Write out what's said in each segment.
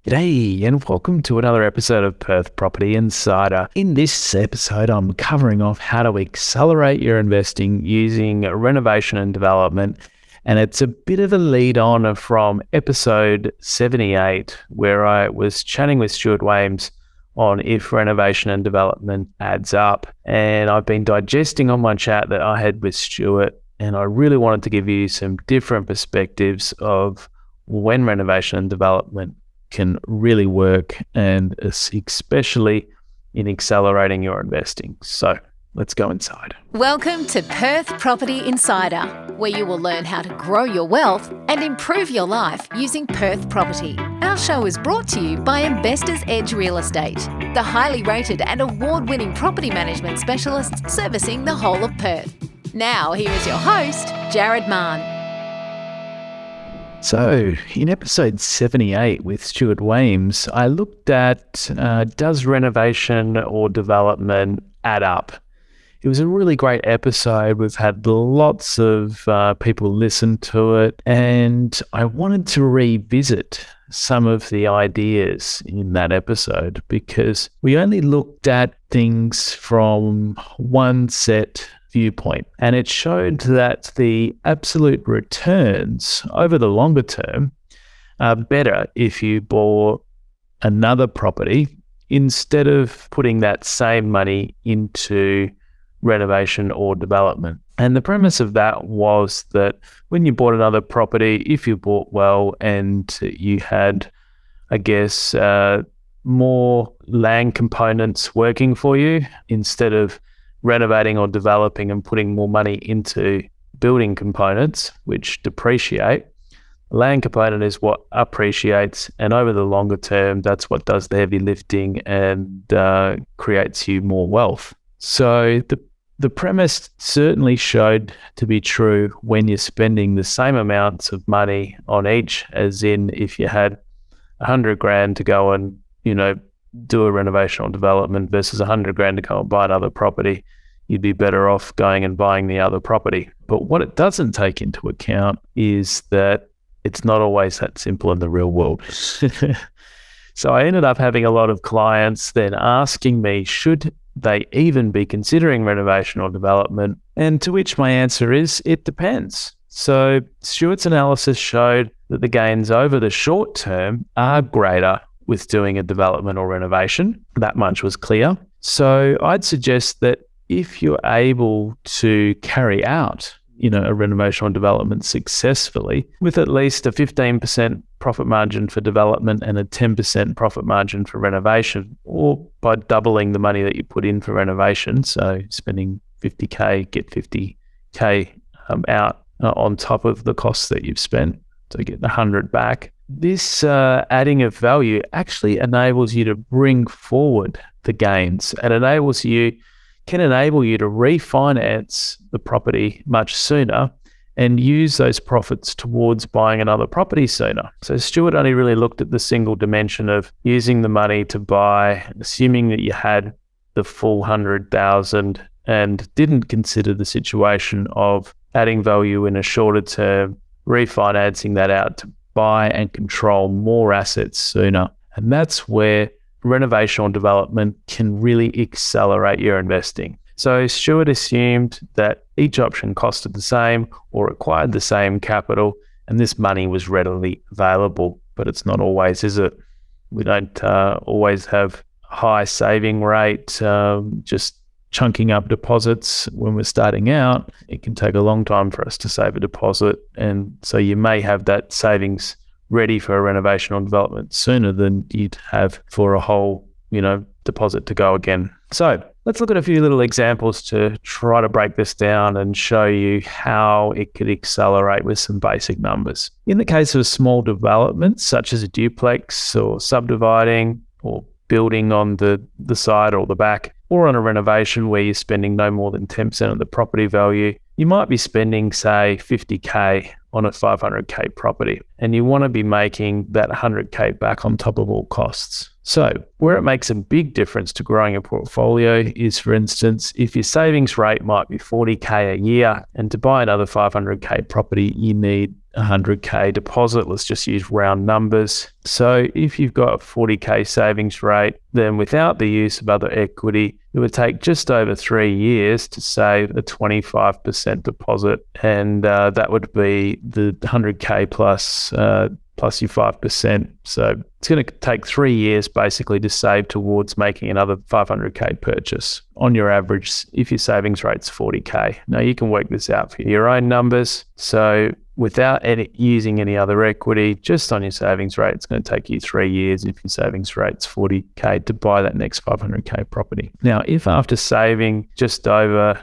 G'day and welcome to another episode of Perth Property Insider. In this episode, I'm covering off how to accelerate your investing using renovation and development. And it's a bit of a lead on from episode 78, where I was chatting with Stuart Waimes on if renovation and development adds up. And I've been digesting on my chat that I had with Stuart, and I really wanted to give you some different perspectives of when renovation and development can really work, and especially in accelerating your investing. So let's go inside. Welcome to Perth Property Insider, where you will learn how to grow your wealth and improve your life using Perth property. Our show is brought to you by Investors Edge Real Estate, the highly rated and award-winning property management specialists servicing the whole of Perth. Now, here is your host, Jared Mann. So, in episode 78 with Stuart Waimes, I looked at does renovation or development add up? It was a really great episode. We've had lots of people listen to it, and I wanted to revisit some of the ideas in that episode because we only looked at things from one set viewpoint, and it showed that the absolute returns over the longer term are better if you bought another property instead of putting that same money into renovation or development. And the premise of that was that when you bought another property, if you bought well and you had, I guess, more land components working for you, instead of renovating or developing and putting more money into building components, which depreciate, the land component is what appreciates, and over the longer term, that's what does the heavy lifting and creates you more wealth. So the premise certainly showed to be true when you're spending the same amounts of money on each, as in if you had $100,000 to go and, do a renovation or development versus $100,000 to go and buy another property, you'd be better off going and buying the other property. But what it doesn't take into account is that it's not always that simple in the real world. So I ended up having a lot of clients then asking me, should they even be considering renovation or development? And to which my answer is, it depends. So Stuart's analysis showed that the gains over the short term are greater with doing a development or renovation. That much was clear. So I'd suggest that if you're able to carry out, a renovation or development successfully with at least a 15% profit margin for development and a 10% profit margin for renovation, or by doubling the money that you put in for renovation, so spending $50,000, get $50,000 out on top of the costs that you've spent, so get $100,000 back. This adding of value actually enables you to bring forward the gains and can enable you to refinance the property much sooner and use those profits towards buying another property sooner. So Stuart only really looked at the single dimension of using the money to buy, assuming that you had the full $100,000, and didn't consider the situation of adding value in a shorter term, refinancing that out to buy and control more assets sooner. And that's where renovation or development can really accelerate your investing. So Stuart assumed that each option costed the same or required the same capital, and this money was readily available, but it's not always, is it? We don't always have a high saving rate, just chunking up deposits when we're starting out. It can take a long time for us to save a deposit, and so you may have that savings ready for a renovation or development sooner than you'd have for a whole, deposit to go again. So let's look at a few little examples to try to break this down and show you how it could accelerate with some basic numbers. In the case of small developments, such as a duplex or subdividing or building on the side or the back, or on a renovation where you're spending no more than 10% of the property value, you might be spending, say, $50,000 on a $500,000 property, and you want to be making that $100,000 back on top of all costs. So where it makes a big difference to growing a portfolio is, for instance, if your savings rate might be $40,000 a year, and to buy another $500,000 property, you need 100K deposit. Let's just use round numbers. So if you've got a 40K savings rate, then without the use of other equity, it would take just over 3 years to save a 25% deposit. And that would be the 100K plus your 5%. So it's going to take 3 years basically to save towards making another 500K purchase on your average if your savings rate's 40K. Now you can work this out for your own numbers. So without using any other equity, just on your savings rate, it's going to take you 3 years if your savings rate's 40K to buy that next 500K property. Now, if after saving just over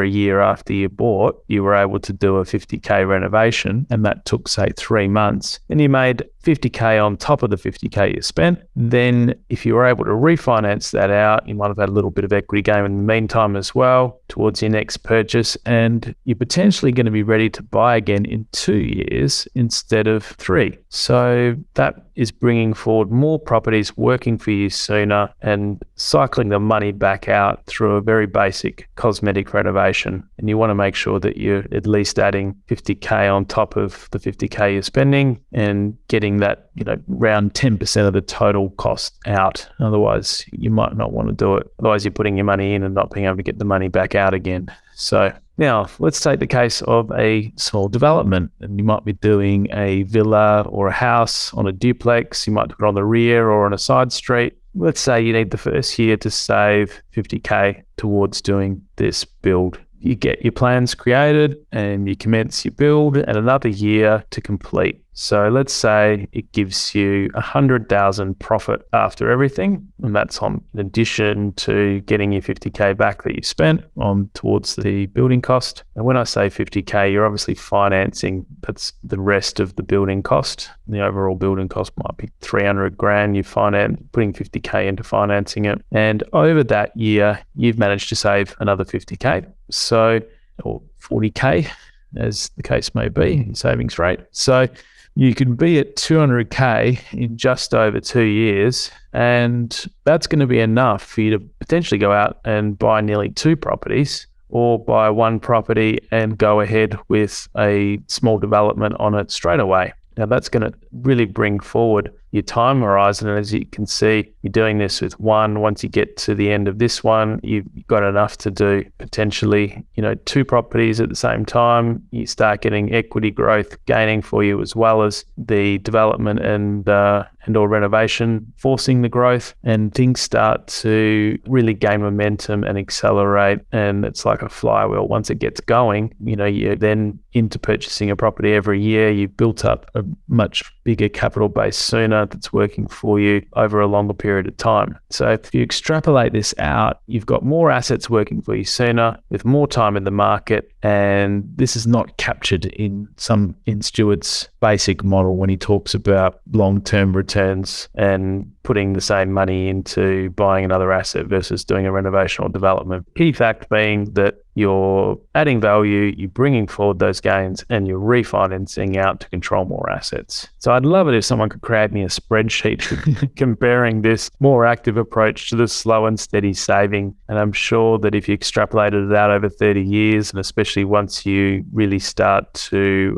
a year after you bought, you were able to do a 50K renovation and that took, say, 3 months, and you made 50K on top of the 50K you spent, then if you were able to refinance that out, you might have had a little bit of equity gain in the meantime as well towards your next purchase, and you're potentially going to be ready to buy again in 2 years instead of 3. So that is bringing forward more properties, working for you sooner, and cycling the money back out through a very basic cosmetic renovation. And you want to make sure that you're at least adding 50K on top of the 50K you're spending and getting that, around 10% of the total cost out. Otherwise, you might not want to do it. Otherwise, you're putting your money in and not being able to get the money back out again. So now let's take the case of a small development, and you might be doing a villa or a house on a duplex. You might do it on the rear or on a side street. Let's say you need the first year to save 50K towards doing this build. You get your plans created and you commence your build and another year to complete. So let's say it gives you 100,000 profit after everything, and that's in addition to getting your 50K back that you spent on towards the building cost. And when I say 50K, you're obviously financing, that's the rest of the building cost. The overall building cost might be 300 grand. You putting 50K into financing it. And over that year, you've managed to save another 50K. Or 40K, as the case may be, savings rate. So you can be at 200K in just over 2 years, and that's going to be enough for you to potentially go out and buy nearly 2 properties, or buy 1 property and go ahead with a small development on it straight away. Now that's going to really bring forward your time horizon. And as you can see, you're doing this with one. Once you get to the end of this one, you've got enough to do potentially, 2 properties at the same time. You start getting equity growth gaining for you, as well as the development and or renovation forcing the growth, and things start to really gain momentum and accelerate. And it's like a flywheel. Once it gets going, you're then into purchasing a property every year. You've built up a much bigger capital base sooner that's working for you over a longer period of time. So if you extrapolate this out, you've got more assets working for you sooner with more time in the market. And this is not captured in Stuart's basic model when he talks about long-term returns and putting the same money into buying another asset versus doing a renovation or development. Key fact being that you're adding value, you're bringing forward those gains, and you're refinancing out to control more assets. So I'd love it if someone could create me a spreadsheet comparing this more active approach to the slow and steady saving. And I'm sure that if you extrapolated it out over 30 years, and especially once you really start to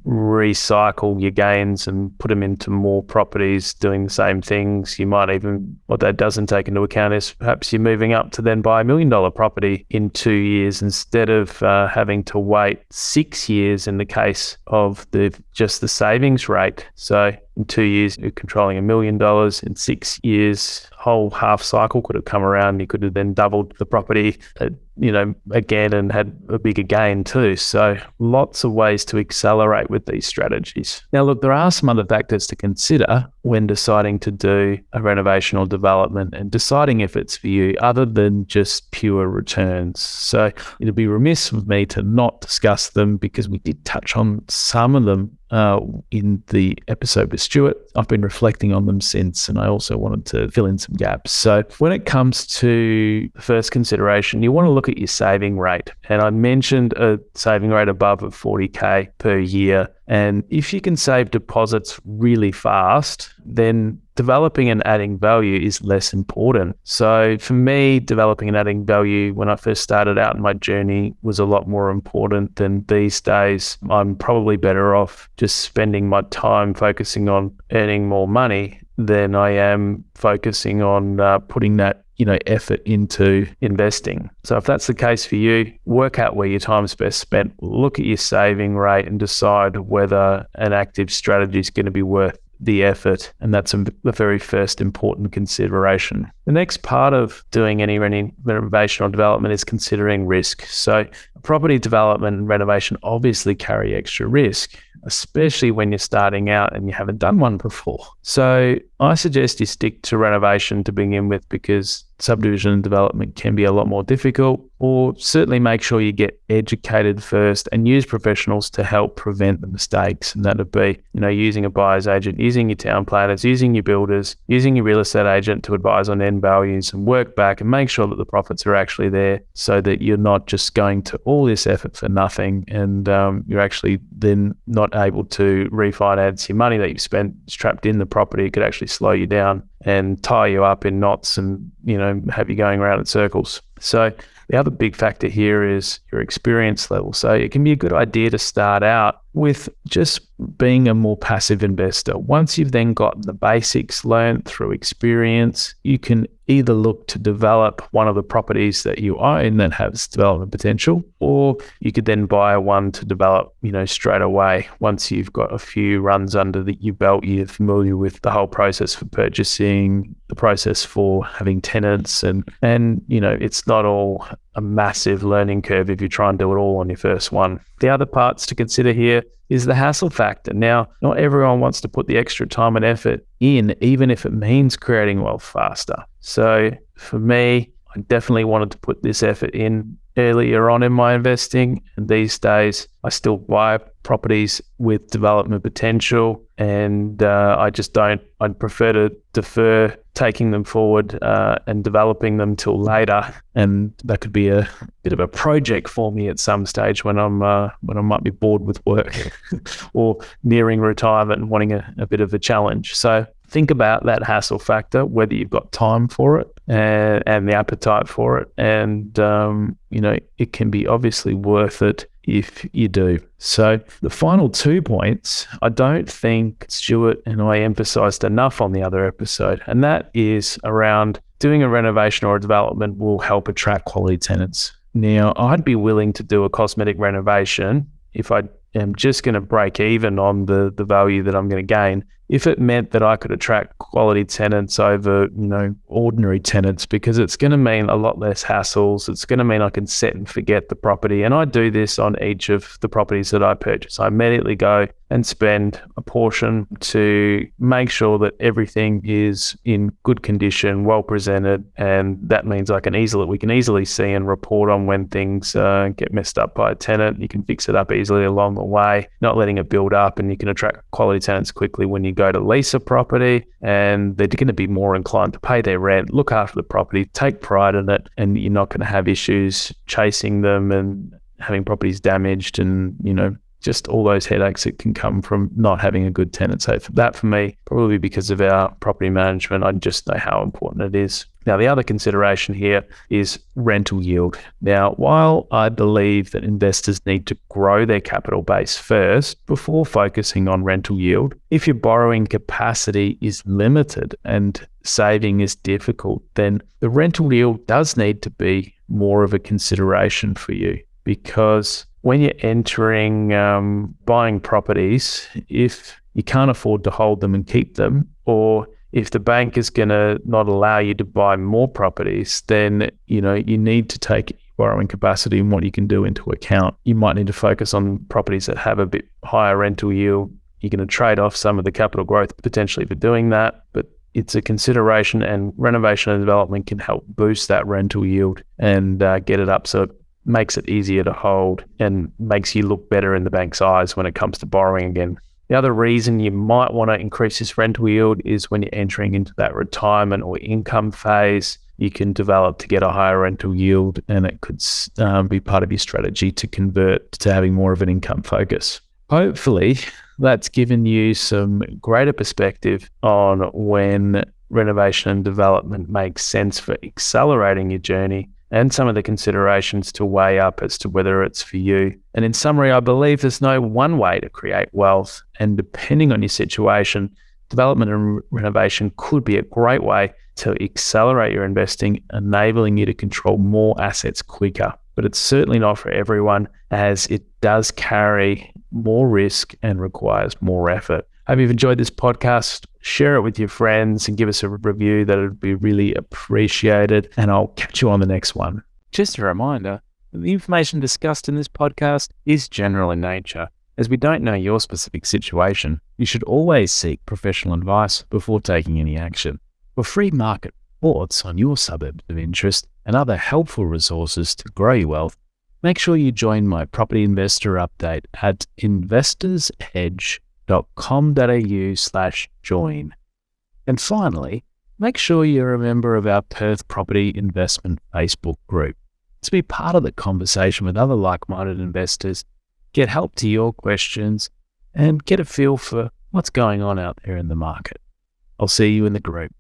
recycle your gains and put them into more properties doing the same things, you might even, what that doesn't take into account is perhaps you're moving up to then buy $1 million property in 2 years instead of having to wait 6 years in the case of just the savings rate. So in 2 years, you're controlling $1 million. In 6 years, whole half cycle could have come around. You could have then doubled the property, again, and had a bigger gain too. So lots of ways to accelerate with these strategies. Now, look, there are some other factors to consider when deciding to do a renovation or development and deciding if it's for you, other than just pure returns. So it'd be remiss of me to not discuss them, because we did touch on some of them in the episode with Stuart. I've been reflecting on them since, and I also wanted to fill in some gaps. So when it comes to the first consideration, you want to look at your saving rate. And I mentioned a saving rate above of 40K per year And if you can save deposits really fast, then developing and adding value is less important. So for me, developing and adding value when I first started out in my journey was a lot more important than these days. I'm probably better off just spending my time focusing on earning more money than I am focusing on putting that effort into investing. So if that's the case for you, work out where your time's best spent, look at your saving rate and decide whether an active strategy is going to be worth the effort. And that's the very first important consideration. The next part of doing any renovation or development is considering risk. So property development and renovation obviously carry extra risk, especially when you're starting out and you haven't done one before. So I suggest you stick to renovation to begin with, because subdivision and development can be a lot more difficult, or certainly make sure you get educated first and use professionals to help prevent the mistakes. And that would be, using a buyer's agent, using your town planners, using your builders, using your real estate agent to advise on end values, and work back and make sure that the profits are actually there, so that you're not just going to all this effort for nothing, and you're actually then not able to refinance your money that you've spent trapped in the property. It could actually slow you down and tie you up in knots and, have you going around in circles. So the other big factor here is your experience level. So it can be a good idea to start out with just being a more passive investor. Once you've then got the basics learned through experience, you can either look to develop one of the properties that you own that has development potential, or you could then buy one to develop, straight away. Once you've got a few runs under your belt, you're familiar with the whole process for purchasing, the process for having tenants, and it's not all a massive learning curve if you try and do it all on your first one. The other parts to consider here is the hassle factor. Now, not everyone wants to put the extra time and effort in, even if it means creating wealth faster. So for me, I definitely wanted to put this effort in earlier on in my investing. And these days, I still buy properties with development potential, and I'd prefer to defer taking them forward and developing them till later. And that could be a bit of a project for me at some stage when I might be bored with work or nearing retirement and wanting a bit of a challenge. So think about that hassle factor, whether you've got time for it and the appetite for it. And, it can be obviously worth it if you do. So the final 2 points, I don't think Stuart and I emphasized enough on the other episode, and that is around doing a renovation or a development will help attract quality tenants. Now, I'd be willing to do a cosmetic renovation if I am just going to break even on the value that I'm going to gain, if it meant that I could attract quality tenants over, ordinary tenants, because it's going to mean a lot less hassles. It's going to mean I can set and forget the property. And I do this on each of the properties that I purchase. I immediately go and spend a portion to make sure that everything is in good condition, well presented, and that means we can easily see and report on when things get messed up by a tenant. You can fix it up easily along the way, not letting it build up, and you can attract quality tenants quickly when you go to lease a property, and they're going to be more inclined to pay their rent, look after the property, take pride in it, and you're not going to have issues chasing them and having properties damaged and, just all those headaches that can come from not having a good tenant. So that for me, probably because of our property management, I just know how important it is. Now, the other consideration here is rental yield. Now, while I believe that investors need to grow their capital base first before focusing on rental yield, if your borrowing capacity is limited and saving is difficult, then the rental yield does need to be more of a consideration for you, because when you're entering buying properties, if you can't afford to hold them and keep them, or if the bank is going to not allow you to buy more properties, then you need to take borrowing capacity and what you can do into account. You might need to focus on properties that have a bit higher rental yield. You're going to trade off some of the capital growth potentially for doing that, but it's a consideration, and renovation and development can help boost that rental yield and get it up so it makes it easier to hold and makes you look better in the bank's eyes when it comes to borrowing again. The other reason you might want to increase this rental yield is when you're entering into that retirement or income phase, you can develop to get a higher rental yield, and it could be part of your strategy to convert to having more of an income focus. Hopefully, that's given you some greater perspective on when renovation and development makes sense for accelerating your journey and some of the considerations to weigh up as to whether it's for you. And in summary, I believe there's no one way to create wealth, and depending on your situation, development and renovation could be a great way to accelerate your investing, enabling you to control more assets quicker. But it's certainly not for everyone, as it does carry more risk and requires more effort. Hope you've enjoyed this podcast. Share it with your friends and give us a review. That would be really appreciated. And I'll catch you on the next one. Just a reminder, the information discussed in this podcast is general in nature. As we don't know your specific situation, you should always seek professional advice before taking any action. For free market reports on your suburbs of interest and other helpful resources to grow your wealth, make sure you join my property investor update at investorsedge.com.au/join. And finally, make sure you're a member of our Perth Property Investment Facebook group to be part of the conversation with other like-minded investors, get help to your questions, and get a feel for what's going on out there in the market. I'll see you in the group.